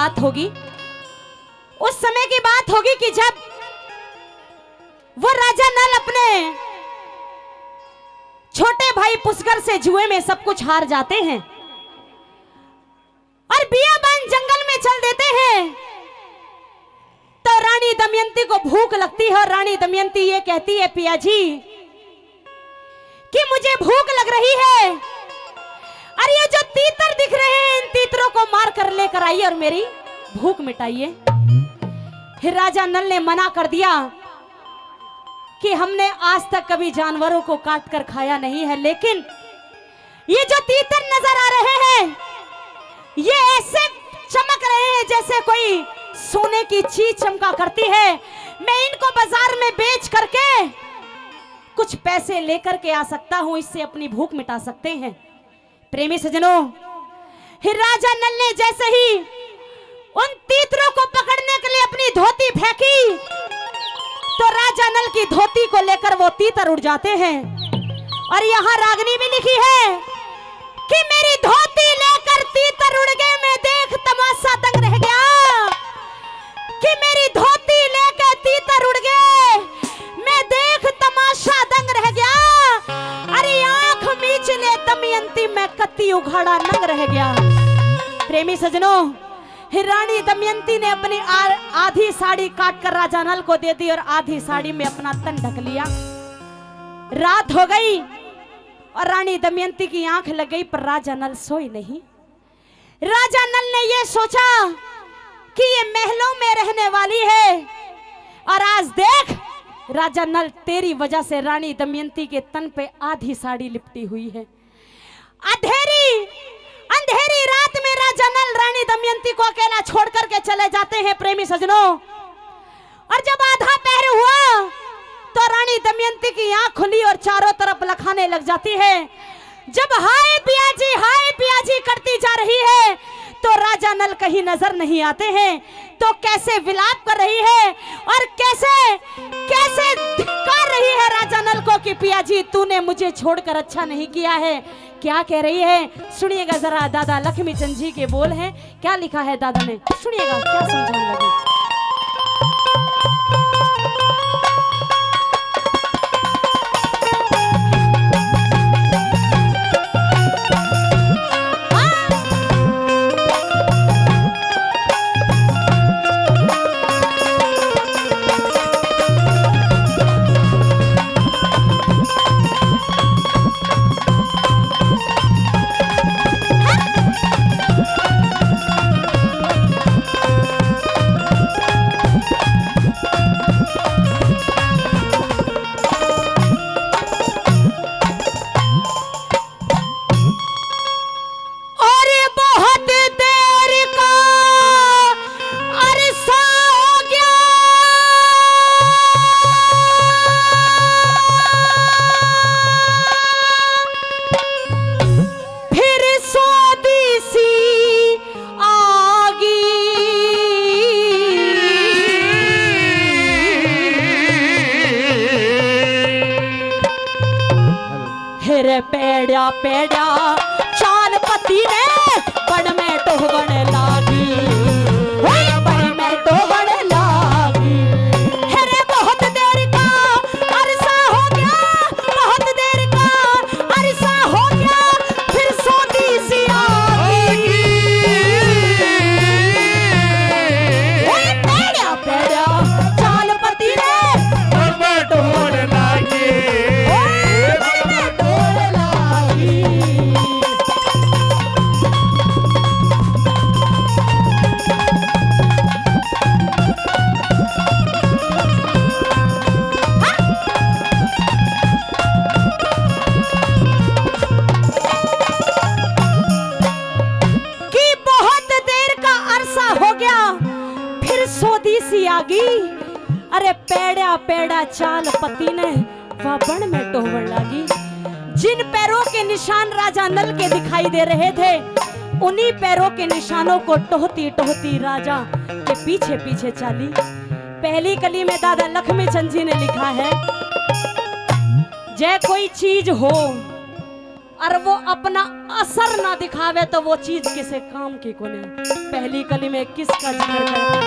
बात होगी, उस समय की बात होगी कि जब वो राजा नल अपने छोटे भाई पुष्कर से जुए में सब कुछ हार जाते हैं और बियाबान जंगल में चल देते हैं। तो रानी दमयंती को भूख लगती है और रानी दमयंती ये कहती है, पिया जी कि मुझे भूख लग रही है और ये जो तीतर दिख रहे हैं इन तीतरों को मार कर लेकर आइए और मेरी भूख मिटाइए। फिर राजा नल ने मना कर दिया कि हमने आज तक कभी जानवरों को काट कर खाया नहीं है, लेकिन ये जो तीतर नजर आ रहे हैं ये ऐसे चमक रहे हैं जैसे कोई सोने की चीज चमका करती है। मैं इनको बाजार में बेच करके कुछ पैसे लेकर के आ सकता हूं, इससे अपनी भूख मिटा सकते हैं। प्रेमी सजनों, फिर राजा नल ने जैसे ही उन तीतरों को पकड़ने के लिए अपनी धोती फेंकी तो राजा नल की धोती को लेकर वो तीतर उड़ जाते हैं। और यहाँ रागनी भी लिखी है कि मेरी धोती लेकर तीतर उड़ गए, मैं देख तमाशा दंग रह गया। कि मेरी धोती लेकर तीतर उड़ गए, मैं देख तमाशा दंग रह गया। अरे आंख मीच ले दमयंती, मैं कत्ती उघाड़ा नंग रह गया। प्रेमी सजनों, रानी दमयंती ने अपनी आधी साड़ी काटकर राजा नल को दे दी और आधी साड़ी में अपना तन ढक लिया। रात हो गई और रानी दमयंती की आंख लग गई, पर राजा नल सोई नहीं। राजा नल ने यह सोचा कि ये महलों में रहने वाली है और आज देख राजा नल तेरी वजह से रानी दमयंती के तन पे आधी साड़ी लिपटी हुई है। अंधेरी रात में राजा नल रानी दमयंती को अकेला छोड़ करके चले जाते हैं। प्रेमी सजनों, और जब आधा पहर हुआ तो रानी दमयंती की आंख खुली और चारों तरफ लखाने लग जाती है। जब हाय पियाजी करती जा रही है तो राजा नल कहीं नजर नहीं आते हैं। तो कैसे विलाप कर रही है और कैसे धिक्कार रही है राजा नल को कि पियाजी तूने मुझे छोड़कर अच्छा नहीं किया है। क्या कह रही है सुनिएगा जरा, दादा लक्ष्मी चंद जी के बोल हैं। क्या लिखा है दादा ने, सुनिएगा क्या समझाने लगी। पेड़ा चाल पति ने बड़ में टोहगण लागी, बड़ में टोहगण लागी। हेरे बहुत देर का अरसा हो गया, बहुत देर का अरसा हो गया, फिर सोती सी आगी। पेड़ा पेड़ा चाल पति ने बड़ में टोहगण लागी। अरे पेड़ा पेड़ा चाल पति ने वह बण में टोहवण लागी। जिन पैरों के निशान राजा नल के दिखाई दे रहे थे उन्हीं पैरों के निशानों को टोहती टोहती राजा के पीछे पीछे चली। पहली कली में दादा लक्ष्मी चंद जी ने लिखा है, जय कोई चीज हो और वो अपना असर ना दिखावे तो वो चीज किसे काम की कोने। पहली कली में किसका जिक्र कर।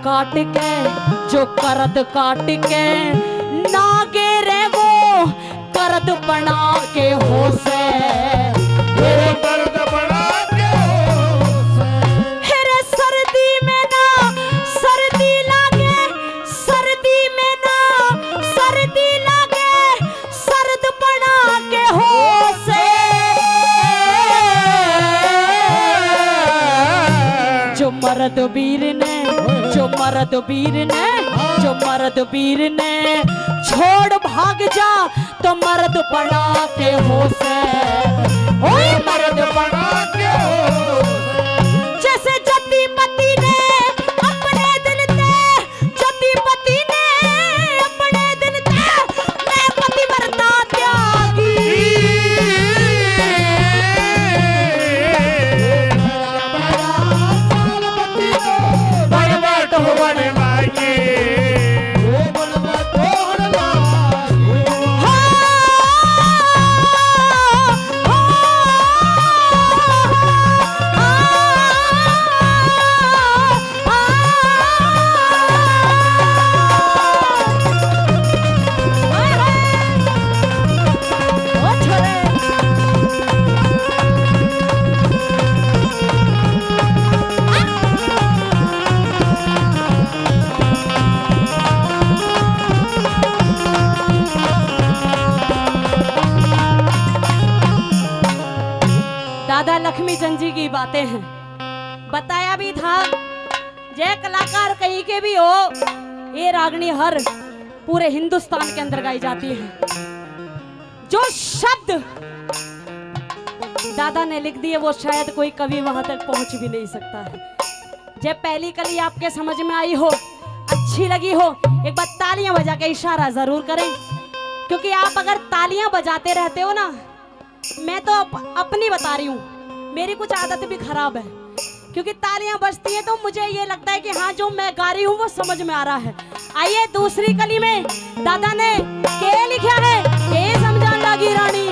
काट के जो करद काट के ना गिरे वो करद बना के हो से करद बना के हो से। रे सर्दी में ना सर्दी लागे, सर्दी में ना सर्दी लागे, सर्द बना के हो से। जो मर्द वीर ने, जो मर्द वीर ने, जो मर्द वीर ने छोड़ भाग जा तो मर्द बना के हो से। ओए मर्द बना के हो से। जैसे जतिपति ने अपने दिल ते, जतिपति ने अपने दिल ते मैं पतिव्रता त्यागी। दादा लक्ष्मी चंद जी की बातें हैं। बताया भी था जय कलाकार कहीं के भी हो, ये रागनी हर पूरे हिंदुस्तान के अंदर गाई जाती है। जो शब्द दादा ने लिख दिए वो शायद कोई कवि वहां तक पहुंच भी नहीं सकता है। जब पहली कली आपके समझ में आई हो, अच्छी लगी हो, एक बार तालियां बजा के इशारा जरूर करें, क्योंकि आप अगर तालियां बजाते रहते हो ना, मैं तो अपनी बता रही हूँ, मेरी कुछ आदत भी खराब है, क्योंकि तालियां बजती हैं तो मुझे ये लगता है कि हाँ जो मैं गा रही हूँ वो समझ में आ रहा है। आइए दूसरी कली में दादा ने क्या लिखा है, ये समझान लगी रानी।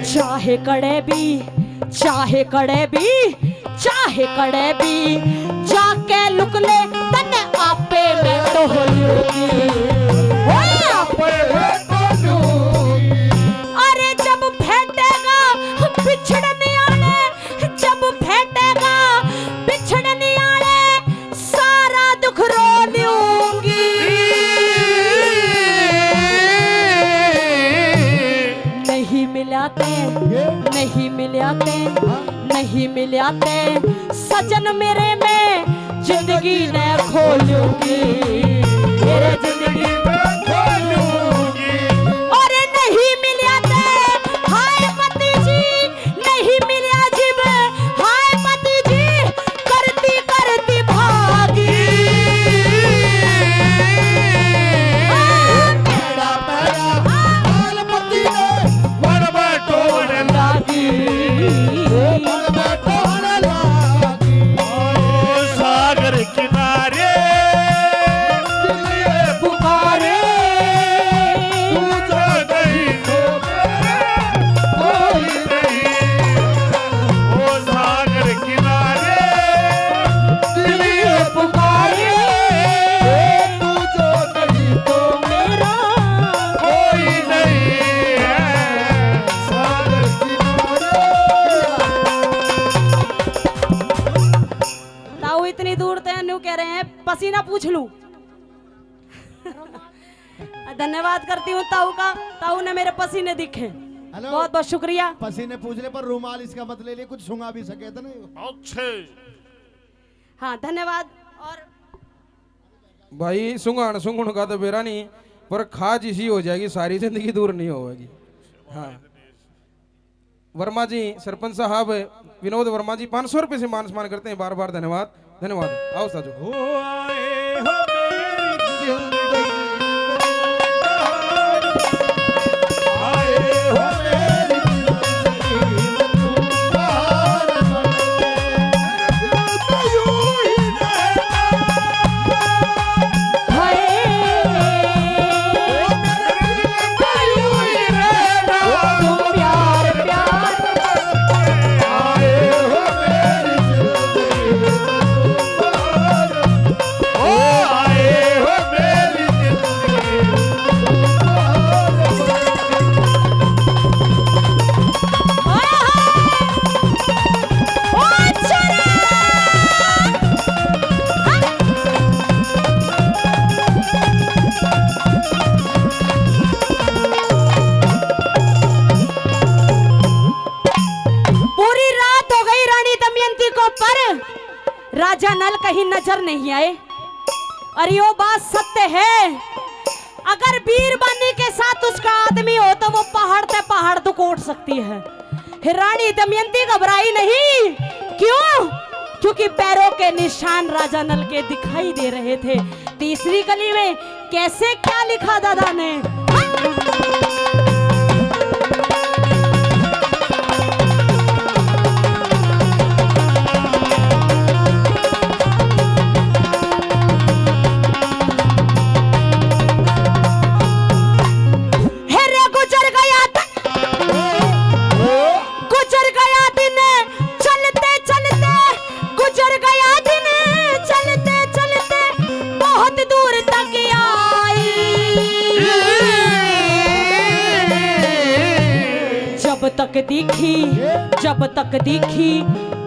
चाहे कड़े भी, चाहे कड़े भी, चाहे कड़े भी जाके लुक ले तन्ने आपे में तो होलूगी। अरे जब फेंटेगा बिछड़ने आले, जब फेंटेगा बिछड़ने आले सारा दुख रो लूंगी। नहीं मिलाते, नहीं मिलाते, नहीं मिलाते सजन मेरे में जिंदगी न खोलूंगी, मेरे जिंदगी में खोलूंगी। और नहीं मिलाते हाय पति जी, नहीं मिला जीव हाय पति जी, करती करती भागी। मेरा पैरा हाल पति ने वन बटोर लागी, वन बटोर लागी। सागर किनारे पसीना पूछ लूं? धन्यवाद करती हूँ ताऊ का, ताऊ ने मेरे पसीने दिखे। बहुत बहुत शुक्रिया। पसीने पूछने पर रुमाल इसका मत ले लिए, कुछ सुंगा भी सके तो नहीं। अच्छे हाँ धन्यवाद। और भाई सुंगण का तो बेरा नहीं, पर खाज इसी हो जाएगी, सारी जिंदगी दूर नहीं होगी। हाँ वर्मा जी, सरपंच साहब विनोद वर्मा जी 500 रुपए से मान सम्मान करते हैं, बार बार धन्यवाद धन्यवाद। आओ साजो। हो आए हो मेरी जिंदगी, आए हो मेरी जिंदगी, तुम बाहर बनके यूं ही रहना। हाय यूं ही रहना। तुम प्यार प्यार। आए हो मेरी जिंदगी, ओ आए हो मेरी जिंदगी, ओ अच्छा रे। पूरी रात हो गई रानी दमयंती को, पर राजा नल कहीं नजर नहीं आए। और यो बात सत्य है, अगर वीरबानी के साथ उसका आदमी हो तो वो पहाड़ से पहाड़ तो कोट सकती है। रानी दमयंती घबराई नहीं। क्यों? क्योंकि पैरों के निशान राजा नल के दिखाई दे रहे थे। तीसरी कली में कैसे क्या लिखा दादा ने? हेरे गुजर गया दिन, चलते चलते गुजर गया दिन, चलते चलते बहुत दूर तक आई। जब तक दिखी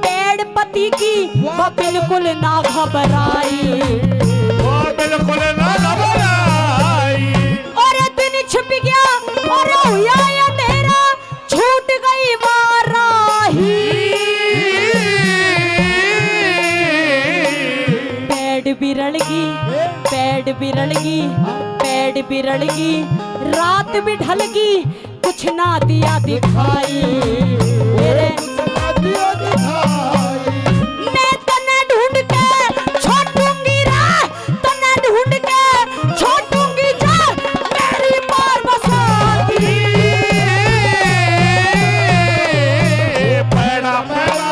पेड़ पति की, वो बिल्कुल ना घबराई। वो बिल्कुल ना घबराई। और दिन छिप गया और हुआ अंधेरा, छूट गई वाराही। पेड़ बिरड़गी, पेड़ बिरड़गी, पेड़ बिरड़गी, रात भी ढलगी, कुछ ना दिया दिखाई। मेरे मैं तने ढूंढ के छोड़ूंगी रे, तने ढूंढ के छोड़ूंगी जा, मेरी मार बसाती। पैड़ा पैड़ा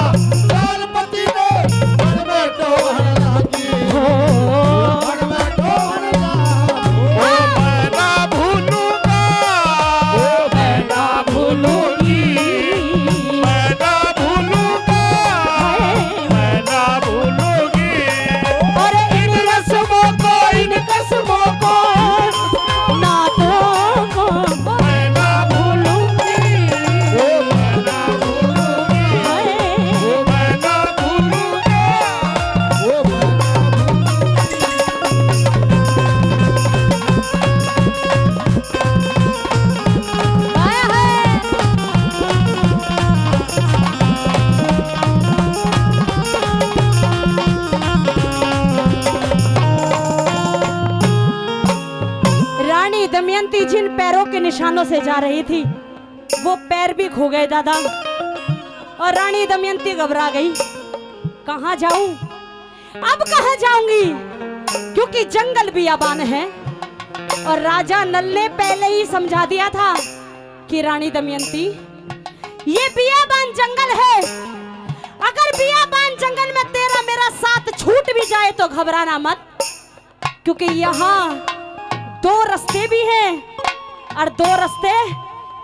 लालपति ने मन में टोहर लागी, मन में टोहर लागी। मैं ना भूलूंगा, मैं ना भूलूंगी, मैं ना भूलूंगा, मैं ना भूलूंगी। और इन रस्मों को, इन कस्मों को, नातों को मैं ना भूलूंगी, मैं ना भूलूंगी, मैं ना भूलूंगा। आया है। रानी दमयंती जिन पैरों के निशानों से जा रही थी, वो पैर भी खो गए दादा। और रानी दमयंती घबरा गई, कहाँ जाऊं? अब कहाँ जाऊंगी? क्योंकि जंगल बियाबान है और राजा नल ने पहले ही समझा दिया था कि रानी दमयंती, ये बियाबान जंगल है। अगर बियाबान जंगल में तेरा मेरा साथ छूट भी जाए तो घबराना मत, क्योंकि यहाँ दो रास्ते भी हैं। और दो रास्ते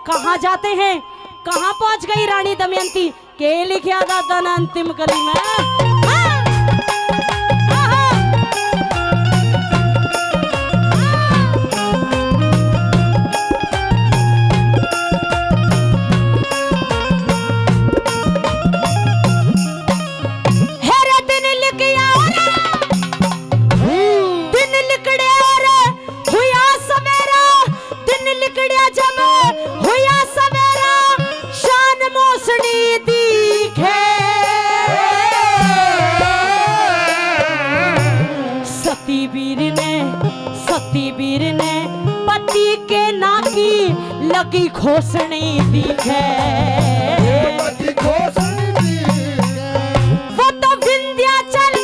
कहाँ जाते हैं? कहाँ पहुंच गई रानी दमयंती? के लिखा दादा ने अंतिम कली में? हाँ! हाँ! हेरे दिन लिखिया के नाकी लगी खोसनी दिखे लगी घोषणी दिखे वो तो विंध्याचल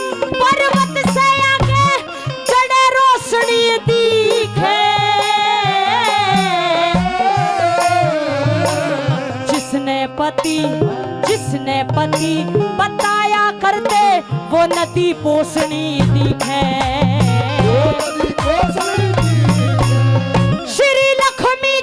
पर्वत से आगे चढ़े रोशनी दिखे जिसने पति बताया करते वो नदी पोषणी दिखे लगी घोषणी दिखे श्री लक्ष्मी